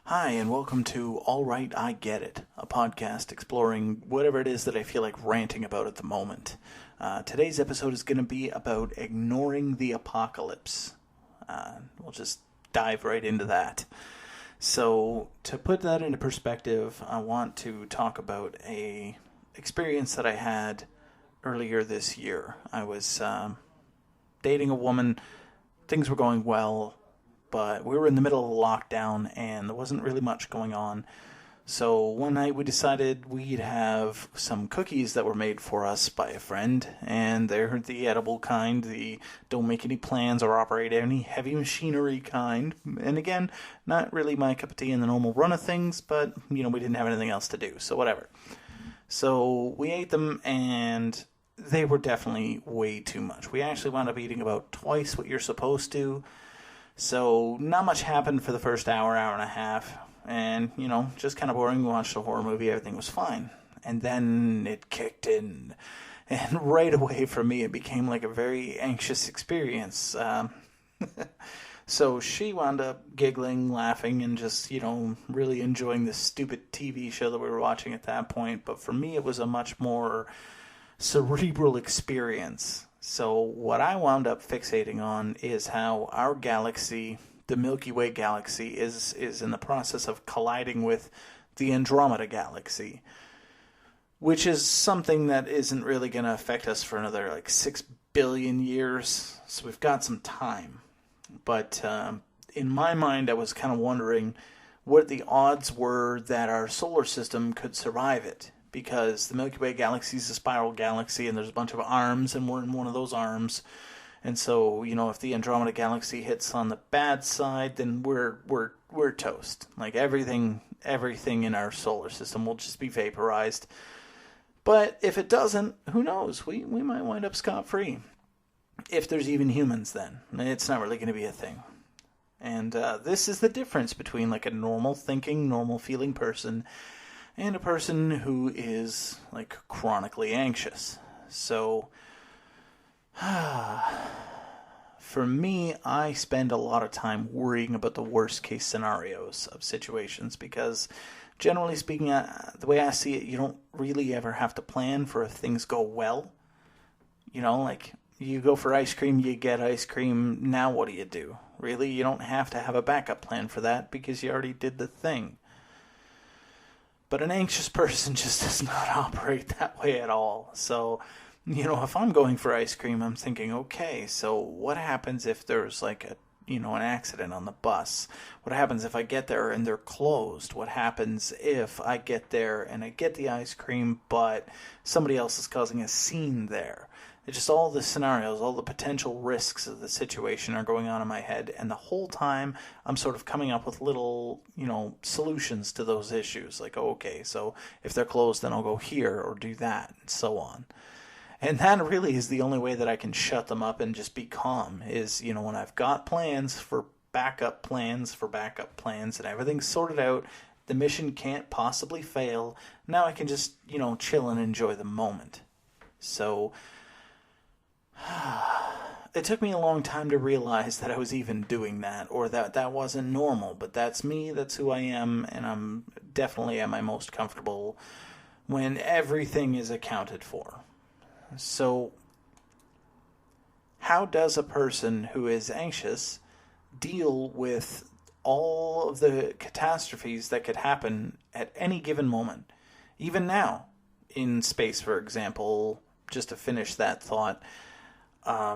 Hi, and welcome to All Right, I Get It, a podcast exploring whatever it is that I feel like ranting about at the moment. Today's episode is going to be about ignoring the apocalypse. We'll just dive right into that. So, to put that into perspective, I want to talk about a experience that I had earlier this year. I was dating a woman, things were going well, but we were in the middle of lockdown and there wasn't really much going on. So one night we decided we'd have some cookies that were made for us by a friend, and they're the edible kind, the don't make any plans or operate any heavy machinery kind. And again, not really my cup of tea in the normal run of things, but we didn't have anything else to do, so whatever. So we ate them, and they were definitely way too much. We actually wound up eating about twice what you're supposed to. So, not much happened for the first hour and a half. And, just kind of boring. We watched a horror movie, everything was fine. And then it kicked in. And right away for me, it became like a very anxious experience. So she wound up giggling, laughing, and just, really enjoying this stupid TV show that we were watching at that point. But for me, it was a much more cerebral experience. So what I wound up fixating on is how our galaxy, the Milky Way galaxy, is in the process of colliding with the Andromeda galaxy, which is something that isn't really going to affect us for another 6 billion years. So we've got some time. But in my mind, I was kind of wondering what the odds were that our solar system could survive it. Because the Milky Way galaxy is a spiral galaxy, and there's a bunch of arms, and we're in one of those arms. And so, if the Andromeda galaxy hits on the bad side, then we're toast. Like everything in our solar system will just be vaporized. But if it doesn't, who knows? We might wind up scot-free. If there's even humans, then it's not really going to be a thing. And this is the difference between a normal thinking, normal feeling person and a person who is chronically anxious. So for me, I spend a lot of time worrying about the worst case scenarios of situations because generally speaking, the way I see it, you don't really ever have to plan for if things go well. You go for ice cream, you get ice cream, now what do? Really, you don't have to have a backup plan for that because you already did the thing. But an anxious person just does not operate that way at all. So, if I'm going for ice cream, I'm thinking, okay, so what happens if there's an accident on the bus? What happens if I get there and they're closed? What happens if I get there and I get the ice cream, but somebody else is causing a scene there? It's just all the scenarios, all the potential risks of the situation are going on in my head, and the whole time I'm sort of coming up with little, solutions to those issues. Okay, so if they're closed, then I'll go here or do that, and so on. And that really is the only way that I can shut them up and just be calm, is, when I've got plans for backup plans, and everything's sorted out, the mission can't possibly fail, now I can just, chill and enjoy the moment. So it took me a long time to realize that I was even doing that, or that wasn't normal, but that's me, that's who I am, and I'm definitely at my most comfortable when everything is accounted for. So, how does a person who is anxious deal with all of the catastrophes that could happen at any given moment? Even now, in space, for example, just to finish that thought,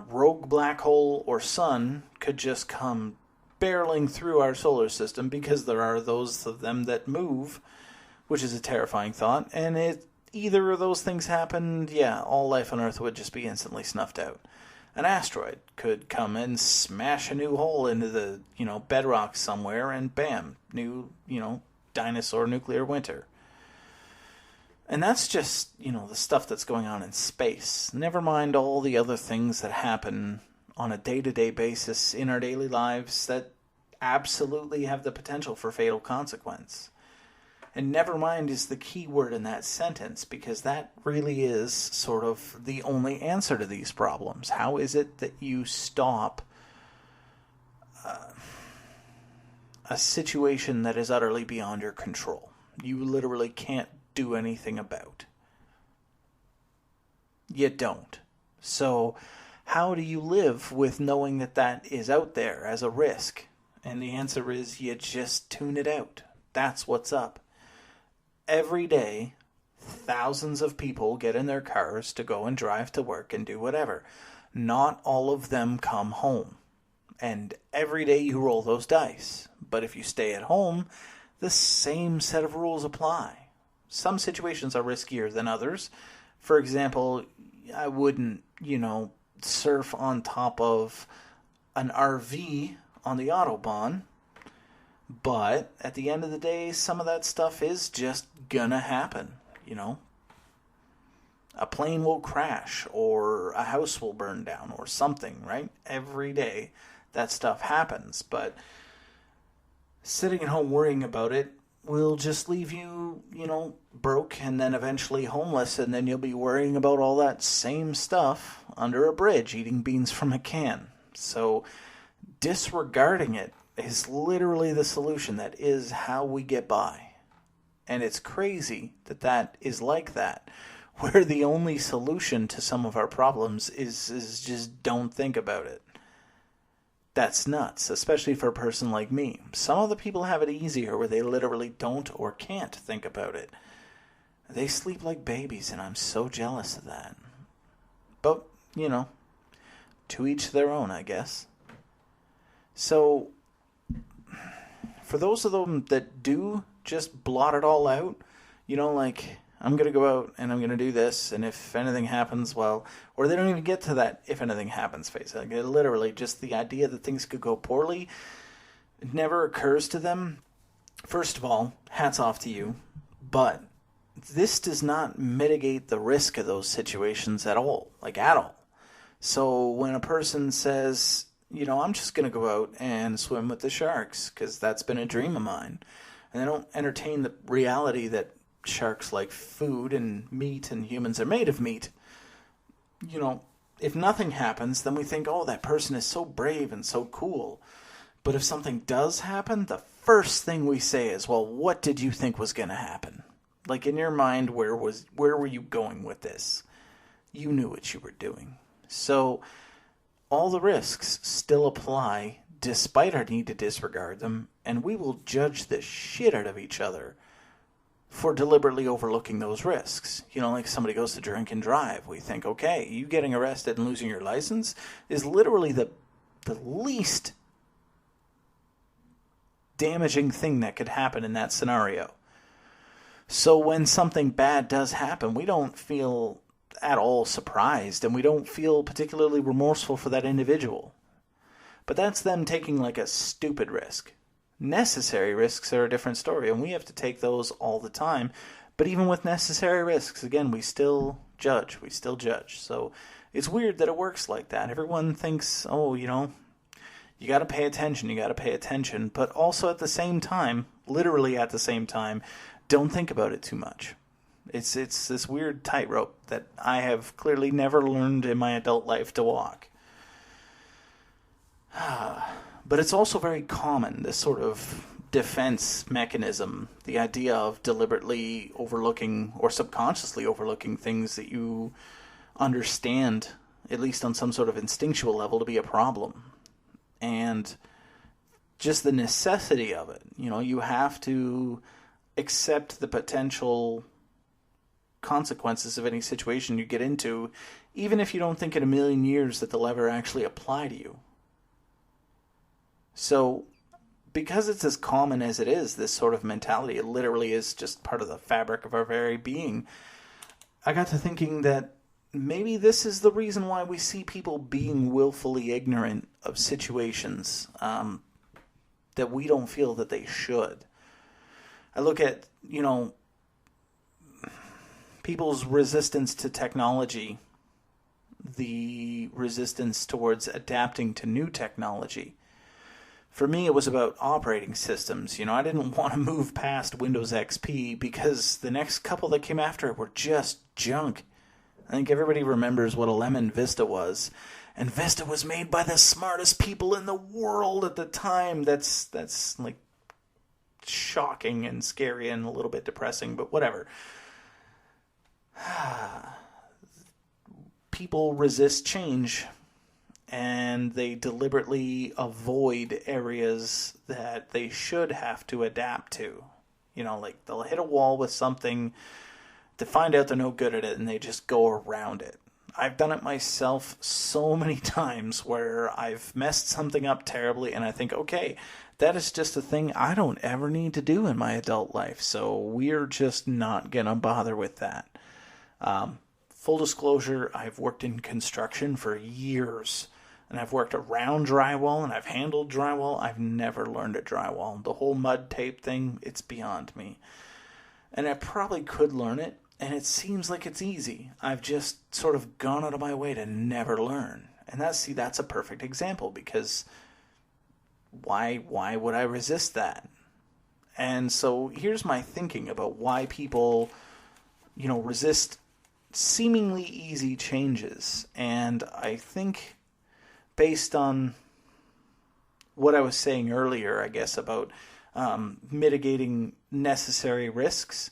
rogue black hole or sun could just come barreling through our solar system because there are those of them that move, which is a terrifying thought. And if either of those things happened, all life on Earth would just be instantly snuffed out. An asteroid could come and smash a new hole into the, bedrock somewhere, and bam, new, dinosaur nuclear winter. And that's just, the stuff that's going on in space. Never mind all the other things that happen on a day-to-day basis in our daily lives that absolutely have the potential for fatal consequence. And never mind is the key word in that sentence, because that really is sort of the only answer to these problems. How is it that you stop a situation that is utterly beyond your control. You literally can't do anything about. You don't. So how do you live with knowing that that is out there as a risk? And the answer is you just tune it out. That's what's up. Every day, thousands of people get in their cars to go and drive to work and do whatever. Not all of them come home. And every day you roll those dice. But if you stay at home, the same set of rules apply. Some situations are riskier than others. For example, I wouldn't, surf on top of an RV on the Autobahn. But at the end of the day, some of that stuff is just gonna happen, A plane will crash, or a house will burn down, or something, right? Every day that stuff happens. But sitting at home worrying about it will just leave you, broke and then eventually homeless, and then you'll be worrying about all that same stuff under a bridge, eating beans from a can. So disregarding it is literally the solution. That is how we get by. And it's crazy that is like that, where the only solution to some of our problems is just don't think about it. That's nuts, especially for a person like me. Some of the people have it easier, where they literally don't or can't think about it. They sleep like babies, and I'm so jealous of that. But, to each their own, I guess. So, for those of them that do just blot it all out, I'm going to go out and I'm going to do this, and if anything happens, well, or they don't even get to that if anything happens phase. Like, literally, just the idea that things could go poorly, it never occurs to them. First of all, hats off to you, but this does not mitigate the risk of those situations at all, at all. So when a person says, I'm just going to go out and swim with the sharks because that's been a dream of mine, and they don't entertain the reality that sharks like food and meat, and humans are made of meat. If nothing happens, then we think, oh, that person is so brave and so cool. But if something does happen, the first thing we say is, well, what did you think was going to happen? In your mind, where were you going with this? You knew what you were doing. So all the risks still apply despite our need to disregard them, and we will judge the shit out of each other for deliberately overlooking those risks. Like somebody goes to drink and drive. We think, okay, you getting arrested and losing your license is literally the least damaging thing that could happen in that scenario. So when something bad does happen, we don't feel at all surprised, and we don't feel particularly remorseful for that individual. But that's them taking a stupid risk. Necessary risks are a different story, and we have to take those all the time. But even with necessary risks, again, we still judge. So it's weird that it works like that. Everyone thinks, oh, you got to pay attention. But also at the same time, literally at the same time, don't think about it too much. It's this weird tightrope that I have clearly never learned in my adult life to walk. But it's also very common, this sort of defense mechanism, the idea of deliberately overlooking or subconsciously overlooking things that you understand, at least on some sort of instinctual level, to be a problem. And just the necessity of it. You have to accept the potential consequences of any situation you get into, even if you don't think in a million years that they'll ever actually apply to you. So, because it's as common as it is, this sort of mentality, it literally is just part of the fabric of our very being, I got to thinking that maybe this is the reason why we see people being willfully ignorant of situations that we don't feel that they should. I look at, people's resistance to technology, the resistance towards adapting to new technology. For me, it was about operating systems. I didn't want to move past Windows XP because the next couple that came after it were just junk. I think everybody remembers what a lemon Vista was. And Vista was made by the smartest people in the world at the time. That's shocking and scary and a little bit depressing, but whatever. People resist change, and they deliberately avoid areas that they should have to adapt to. Like they'll hit a wall with something to find out they're no good at it, and they just go around it. I've done it myself so many times where I've messed something up terribly, and I think, okay, that is just a thing I don't ever need to do in my adult life, so we're just not going to bother with that. Full disclosure, I've worked in construction for years, and I've worked around drywall, and I've handled drywall. I've never learned to drywall. The whole mud tape thing, it's beyond me. And I probably could learn it, and it seems like it's easy. I've just sort of gone out of my way to never learn. And that's a perfect example, because why would I resist that? And so here's my thinking about why people, resist seemingly easy changes. And I think based on what I was saying earlier, I guess, about mitigating necessary risks,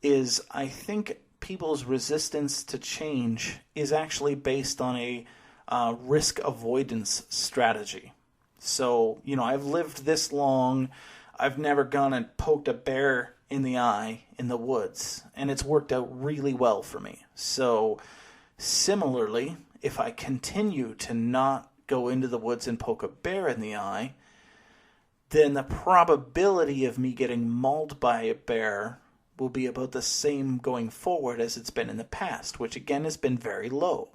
is I think people's resistance to change is actually based on a risk avoidance strategy. So, I've lived this long, I've never gone and poked a bear in the eye in the woods, and it's worked out really well for me. So, similarly, if I continue to not go into the woods and poke a bear in the eye, then the probability of me getting mauled by a bear will be about the same going forward as it's been in the past, which again has been very low.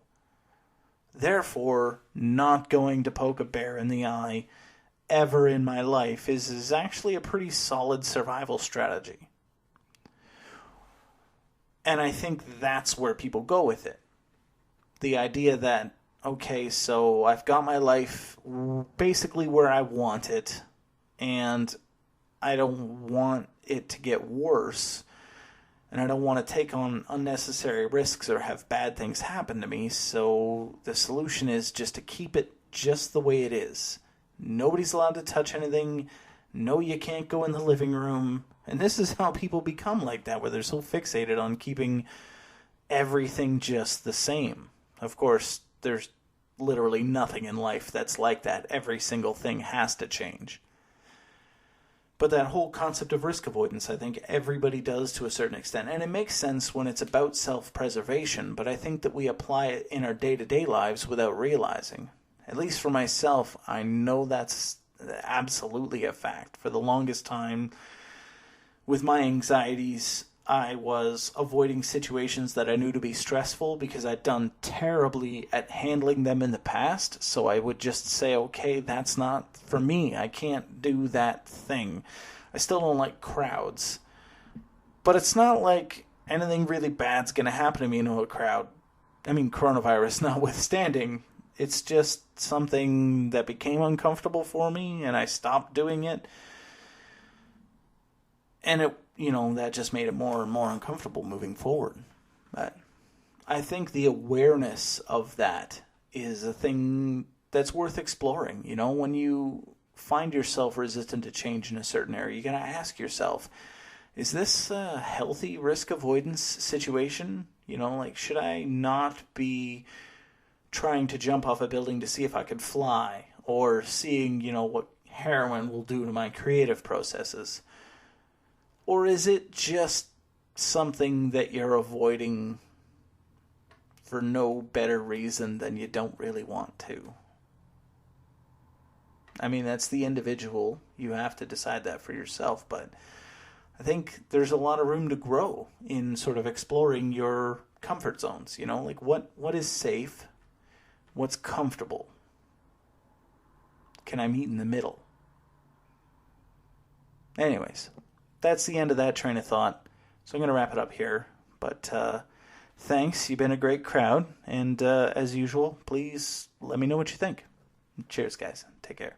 Therefore, not going to poke a bear in the eye ever in my life is actually a pretty solid survival strategy. And I think that's where people go with it. The idea that, okay, so I've got my life basically where I want it, and I don't want it to get worse, and I don't want to take on unnecessary risks or have bad things happen to me, so the solution is just to keep it just the way it is. Nobody's allowed to touch anything. No, you can't go in the living room. And this is how people become like that, where they're so fixated on keeping everything just the same. Of course, there's literally nothing in life that's like that. Every single thing has to change. But that whole concept of risk avoidance, I think everybody does to a certain extent. And it makes sense when it's about self-preservation, but I think that we apply it in our day-to-day lives without realizing. At least for myself, I know that's absolutely a fact. For the longest time, with my anxieties, I was avoiding situations that I knew to be stressful because I'd done terribly at handling them in the past. So I would just say, okay, that's not for me. I can't do that thing. I still don't like crowds. But it's not like anything really bad's going to happen to me in a crowd. I mean, coronavirus notwithstanding. It's just something that became uncomfortable for me, and I stopped doing it. And it, that just made it more and more uncomfortable moving forward. But I think the awareness of that is a thing that's worth exploring. When you find yourself resistant to change in a certain area, you got to ask yourself, is this a healthy risk avoidance situation? Should I not be trying to jump off a building to see if I could fly, or seeing, what heroin will do to my creative processes? Or is it just something that you're avoiding for no better reason than you don't really want to? I mean, that's the individual. You have to decide that for yourself, but I think there's a lot of room to grow in sort of exploring your comfort zones, what is safe? What's comfortable? Can I meet in the middle? Anyways, that's the end of that train of thought. So I'm going to wrap it up here. But thanks. You've been a great crowd. And as usual, please let me know what you think. Cheers, guys. Take care.